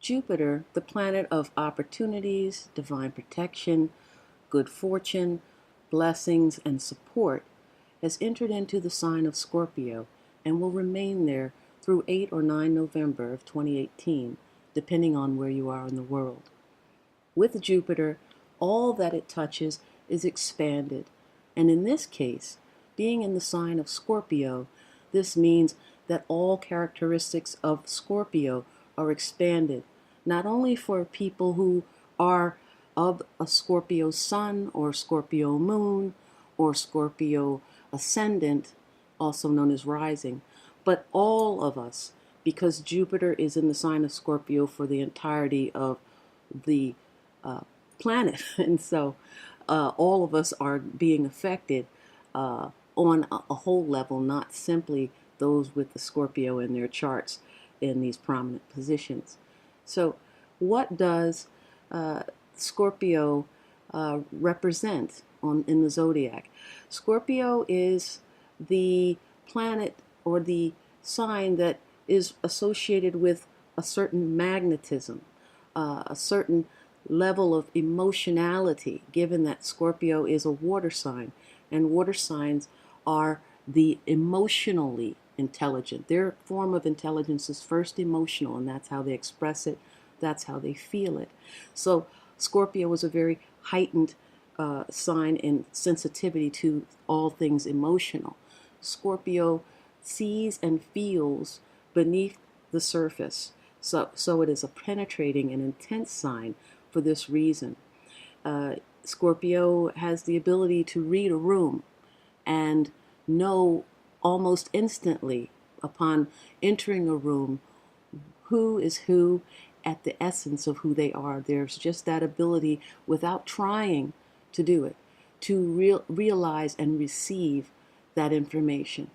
Jupiter, the planet of opportunities, divine protection, good fortune, blessings, and support, has entered into the sign of Scorpio and will remain there through 8 or 9 November of 2018, depending on where you are in the world. With Jupiter, all that it touches is expanded, and in this case, being in the sign of Scorpio, this means that all characteristics of Scorpio are expanded, not only for people who are of a Scorpio sun or Scorpio moon or Scorpio ascendant, also known as rising, but all of us, because Jupiter is in the sign of Scorpio for the entirety of the planet. And so all of us are being affected on a whole level, not simply those with the Scorpio in their charts in these prominent positions. So what does Scorpio represent in the zodiac? Scorpio is the planet or the sign that is associated with a certain magnetism, a certain level of emotionality, given that Scorpio is a water sign, and water signs are the emotionally intelligent. Their form of intelligence is first emotional, and that's how they express it, that's how they feel it. So Scorpio is a very heightened sign in sensitivity to all things emotional. Scorpio sees and feels beneath the surface. So it is a penetrating and intense sign for this reason. Scorpio has the ability to read a room and know almost instantly upon entering a room who is who at the essence of who they are. There's just that ability without trying to do it, to realize and receive that information.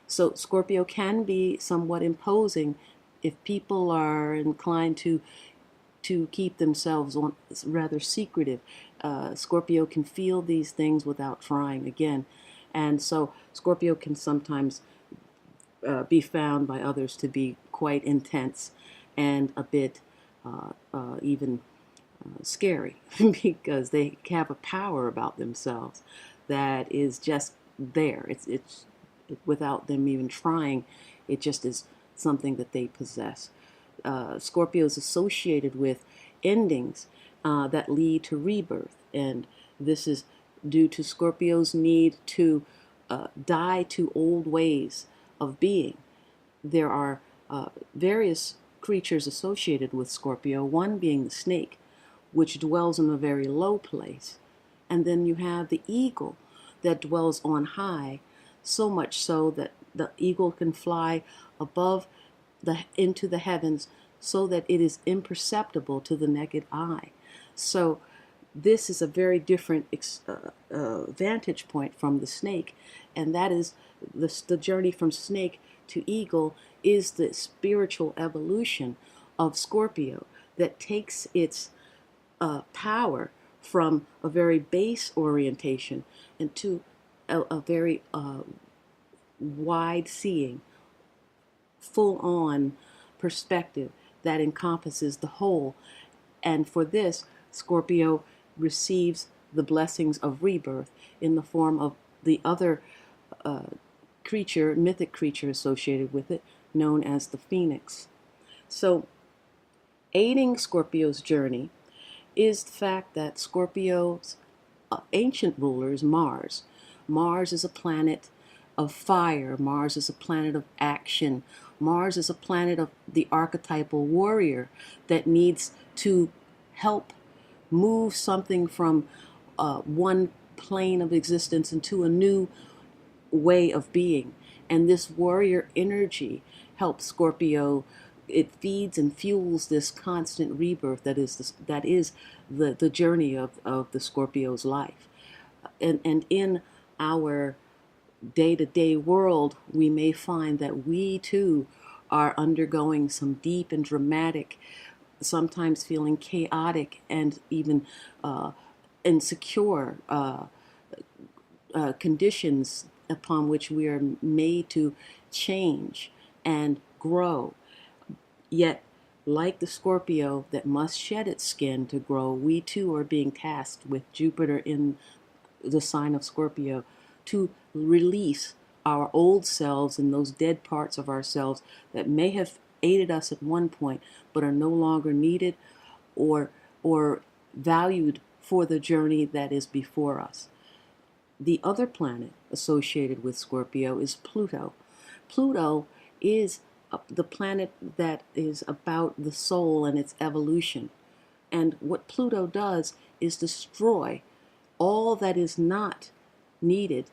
So Scorpio can be somewhat imposing if people are inclined to keep themselves on rather secretive. Scorpio can feel these things without trying again. And so Scorpio can sometimes be found by others to be quite intense and a bit even scary because they have a power about themselves that is just there. It's without them even trying. It just is something that they possess. Scorpio is associated with endings that lead to rebirth, and this is due to Scorpio's need to die to old ways of being. There are various creatures associated with Scorpio, one being the snake, which dwells in a very low place, and then you have the eagle that dwells on high, so much so that the eagle can fly above into the heavens so that it is imperceptible to the naked eye. So this is a very different vantage point from the snake, and that is the journey from snake to eagle is the spiritual evolution of Scorpio that takes its power from a very base orientation into a very wide seeing, full on perspective that encompasses the whole. And for this, Scorpio receives the blessings of rebirth in the form of the other mythic creature associated with it, known as the phoenix. So, aiding Scorpio's journey is the fact that Scorpio's ancient ruler is Mars. Mars is a planet of fire. Mars is a planet of action. Mars is a planet of the archetypal warrior that needs to help move something from one plane of existence into a new way of being. And this warrior energy helps Scorpio. It feeds and fuels this constant rebirth that is the journey of the Scorpio's life. And in our day-to-day world, we may find that we too are undergoing some deep and dramatic, sometimes feeling chaotic and even insecure conditions upon which we are made to change and grow. Yet like the Scorpio that must shed its skin to grow, we too are being tasked with Jupiter in the sign of Scorpio to release our old selves and those dead parts of ourselves that may have aided us at one point but are no longer needed or or valued for the journey that is before us. The other planet associated with Scorpio is Pluto. Pluto is the planet that is about the soul and its evolution. And what Pluto does is destroy all that is not needed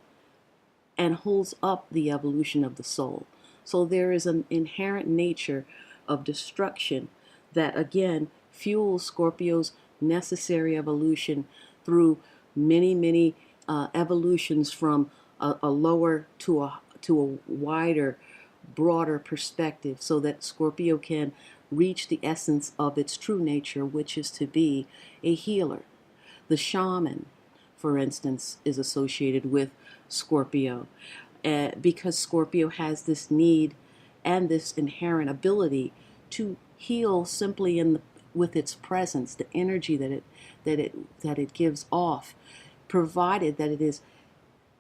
and holds up the evolution of the soul. So there is an inherent nature of destruction that again fuels Scorpio's necessary evolution through many evolutions from a lower to a wider, broader perspective, so that Scorpio can reach the essence of its true nature, which is to be a healer. The shaman, for instance, is associated with Scorpio because Scorpio has this need and this inherent ability to heal simply with its presence, the energy that it gives off, provided that it is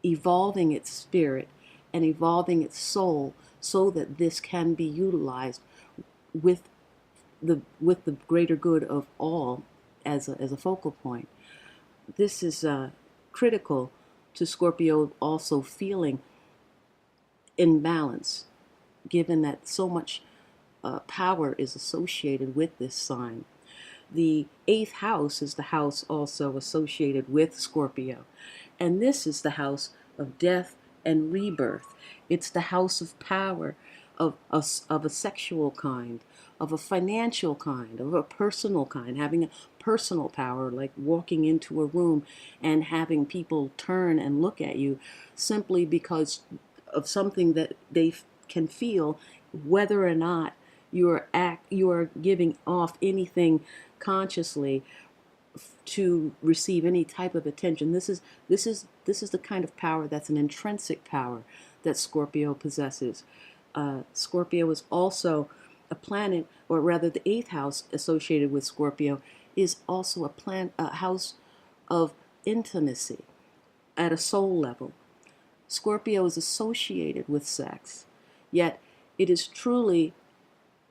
evolving its spirit and evolving its soul so that this can be utilized with the greater good of all as a focal point. This is critical to Scorpio also feeling in balance, given that so much power is associated with this sign. The eighth house is the house also associated with Scorpio, and this is the house of death and rebirth. It's the house of power, of a sexual kind, of a financial kind, of a personal kind, having a personal power, like walking into a room and having people turn and look at you simply because of something that they can feel, whether or not you are giving off anything consciously to receive any type of attention. This is the kind of power that's an intrinsic power that Scorpio possesses. Scorpio is also a planet, or rather, the eighth house associated with Scorpio is also a house of intimacy at a soul level. Scorpio is associated with sex, yet it is truly,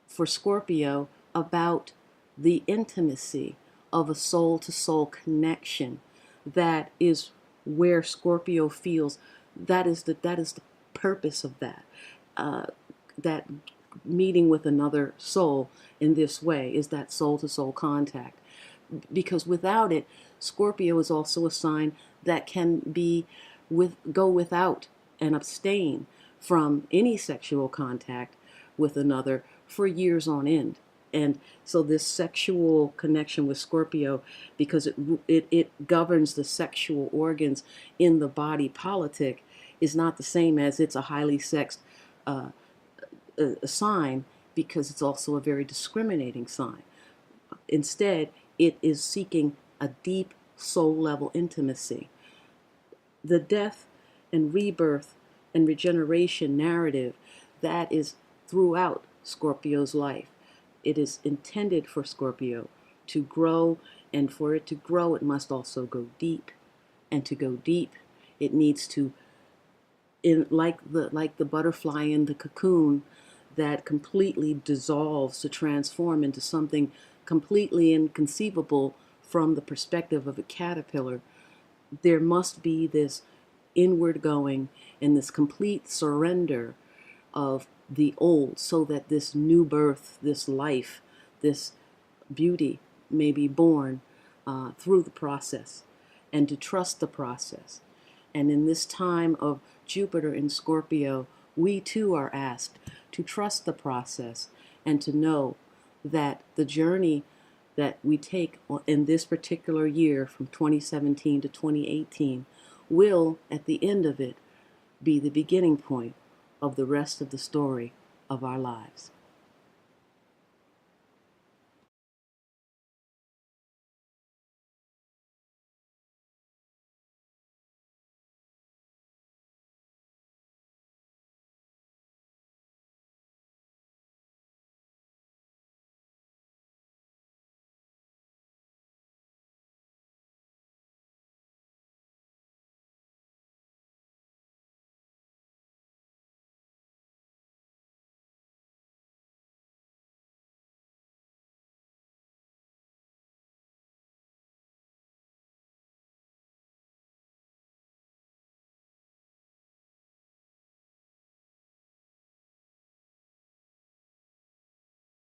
for Scorpio, about the intimacy of a soul-to-soul connection. That is where Scorpio feels that is the purpose of that. That meeting with another soul in this way is that soul-to-soul contact. Because without it, Scorpio is also a sign that can go without and abstain from any sexual contact with another for years on end. And so this sexual connection with Scorpio, because it governs the sexual organs in the body politic, is not the same as it's a highly sexed sign, because it's also a very discriminating sign. Instead, it is seeking a deep soul level intimacy. The death and rebirth and regeneration narrative that is throughout Scorpio's life. It is intended for Scorpio to grow, and for it to grow, it must also go deep. And to go deep, it needs to, like the butterfly in the cocoon that completely dissolves to transform into something completely inconceivable from the perspective of a caterpillar. There must be this inward going and this complete surrender of the old, so that this new birth, this life, this beauty may be born through the process, and to trust the process. And in this time of Jupiter in Scorpio, we too are asked to trust the process and to know that the journey that we take in this particular year from 2017 to 2018 will, at the end of it, be the beginning point of the rest of the story of our lives.